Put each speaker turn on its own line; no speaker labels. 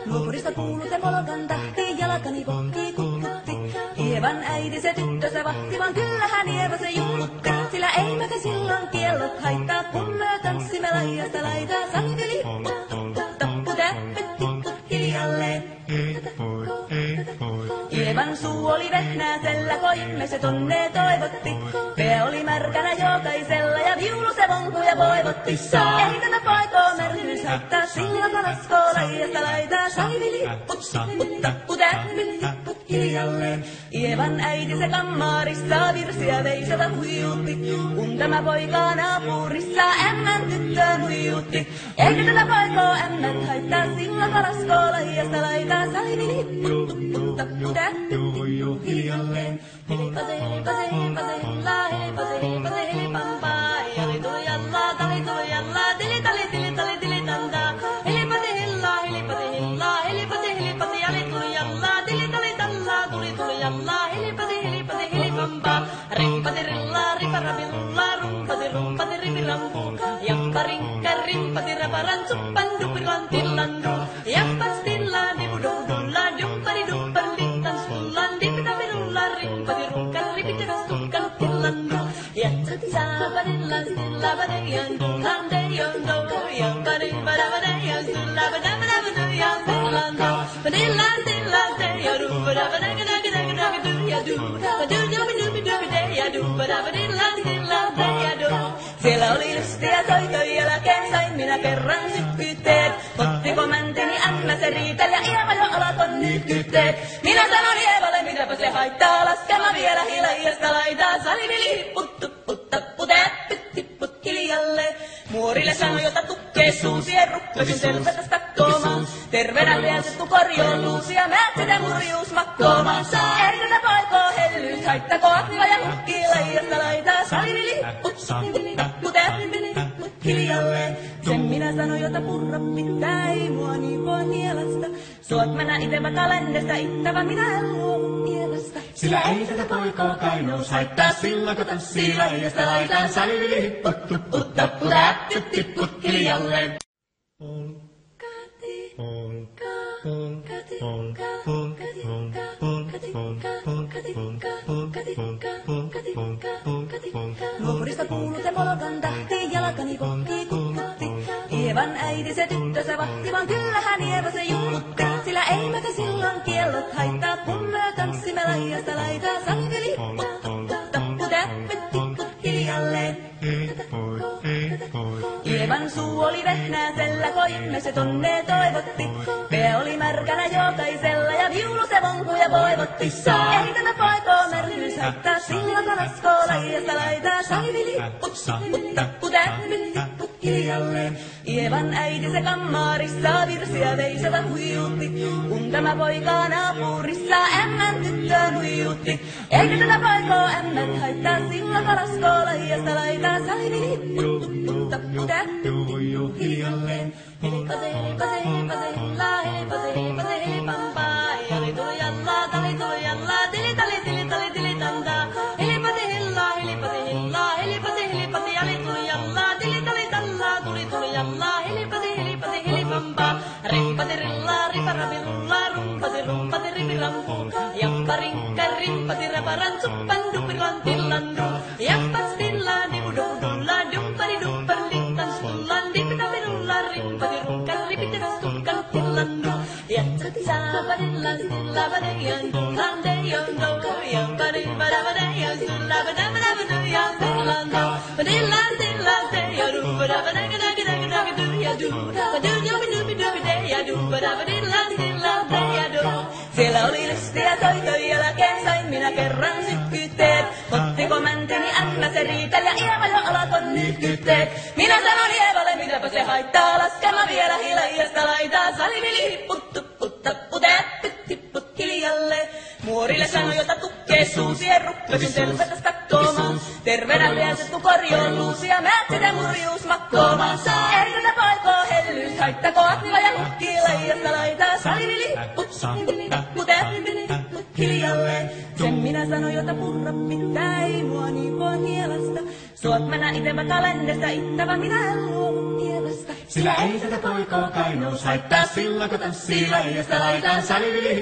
Luopurista kuuluu se polkan tahti, jalkani pokkii kukkutti. Ievan äiti se tyttönsä vahti, vaan kyllähän Ieva se juhlutti. Sillä eiväkä silloin kiellot haittaa, kun me tanssimme laidasta laitaa. Saliveli, tappu, täppy, tippu, hiljalleen. Ievan suu oli vehnäisellä, koimme se tonne toivotti. Pää oli märkänä jokaisella ja viulu se vonkuja voivotti. Ei tätä poikoo märkyys haittaa, silloin kalaskoo laidasta laitaa. Saliveli, tappu, täppy, tippu, hiljalleen. Ievan äiti se kammarissa virsiä veisata huijutti. Kun tämä poika naapurissa ämmän tyttöön huijutti. Eikä tätä poikoo ämmät haittaa, silloin kalaskoo laidasta laitaa. Saliveli, tappu, täppy, tippu, hiljalleen. Helipase, helipase, helipase, hella, helipase, helipase, helipampaa. Jali tuli jallaa, tali tuli jallaa, tili tali tili tali tili tantaa. Helipase, hella, helipase, hella, helipase, helipase, jali tuli jallaa, tili tali tallaa, tuli tuli jallaa. Helipase, helipase, helipampaa. Rimpati rillaa, riparapirullaa, rumpati rumpati ripirampu. Jappa rinkka, rimpati raparantsu, pandupirlan tillandu. Jappa stillaa, dipududullaa, duppari duppari littan sullan, dipitapirullaa, rimpati runkka, ripiteras tukkan tillandu. Jatsati saapadillan, stillabadayan, landayan, doyan, padibadabadayan, sullabadabadayan, stillando. Padillan, stillan, dayan, ruppadabadagadagadagadagadu. Padudubidubidubideadu, padabadillan, stillan, dayadu. Siellä oli lystiä soitoja jälkeen, sain minä kerran sykkyytteet. Ottiko mäntini Anna se riitel ja Ieva jo alakon nyt kytteet. Minä sanon Ievalle, mitäpä se haittaa, laskema vielä hiljaista laitaa. Saliveli hipput, tupput, tapput, täppyt, tipput hiljalle. Muorille sanoi, jota tukkee suusien rukkasin selvätä stakkoomaan. Terveenä liensettu korjoon luusia, määt sitä murjuus makkoomaan. Ei tätä poikoo hellyys haittako, akva ja hukkii laidasta laitaa. Saliveli hipput, tapput, täppyt, hiljalle. Sen minä sanoin, jota purra pitää, ei mua niin voi nielasta. Suot mä näin itse vaikka ländestä, ittävä minä en luovu Ievasta.
Sillä ei tätä poikoo kainous haittaa, silloin kun tanssii laidasta laitaan. Saliveli hipput, tupput, tappu, täppyt, tipput hiljalleen.
Luopurista kuuluu se polkan tahti, jalkani pokkii kukkutti. Ievan äiti se tyttönsä vahti, vaan kyllähän Ieva se juhlutti. Sillä eiväkä silloin kiellot haittaa, kun me tanssimme laidasta laitaa. Saliveli, tappu, täppy, tipput hiljalleen. Ievan suu oli vehnäisellä, koimme se tonne toivotti. Pää oli märkänä jokaisella ja viulu se vonkuja voivotti. Ei tätä poikoo märkyys haittaa, silloin kalaskoo laidasta laitaa. Saliveli, tappu, täppy, tipput hiljalleen. Ievan äiti se kammarissa virsiä veisata huijutti. Kun tämä poika naapurissa ämmän tyttöön huijutti. Eikä tätä poikoo ämmät haittaa, silloin kalaskoo laidasta laitaa. Saliveli, tappu, täppy, tippu hiljalleen. Helipase, helipase, helipase, hella, helipase, helipase, helipampaa. Jali tuli jallaa, tali tuli jallaa, tili tali tili tali tili tantaa. Helipase, hella, helipase, hella, helipase, helipase, jali tuli jallaa, tili tali tallaa, tuli tuli jallaa. Helipase, helipase, helipampaa. Rimpati rillaa, riparapirullaa, rumpati rumpati ripirampu. Jappa rinkka, rimpati raparantsu, pandupirlan tillandu. Jappa stillaa, dipududullaa, duppari duppari littan sullan, dipitapirullaa, rimpati runkka, ripiteras tukkan tillandu. Jatsati saapadillan, stillabadayan, landayan, doyan, padibadabadayan, sullabadabadayan, stillando. Padillan, stillan, dayan, ruppadabadagadagadagadagadu. Padudubidubidubideadu, padabadillan, stillan, dayadu. Siellä oli lystiä soitoja jälkeen, sain minä kerran sykkyytteet. Ottiko mäntini Anna se riitel ja Ieva jo alakon nyt kytteet. Minä sanon Ievalle, mitäpä se haittaa, laskema vielä hiljaista laitaa. Saliveli hipput, tupput, tappu, täppyt, tipput hiljalle. Muorille sanoi, jota tukkee suusien rukkasin selvätä stakkoomaan. Terveenä liensettu korjoon luusia, määt sitä murjuus makkoomaan. Ei tätä poikoo hellyys haittako, akva ja hukkii laidasta laitaa. Saliveli hipput, tappu, täppyt, hiljalleen. Sen minä minä sanoin, jota purra pitää, ei mua niin voi nielasta. Suot mennä itevä kalendesta, ittävä minä en luovu mielestä.
Sillä ei tätä poikoo Kainuus haittaa silloin kun tanssii laijasta laitaan salivili.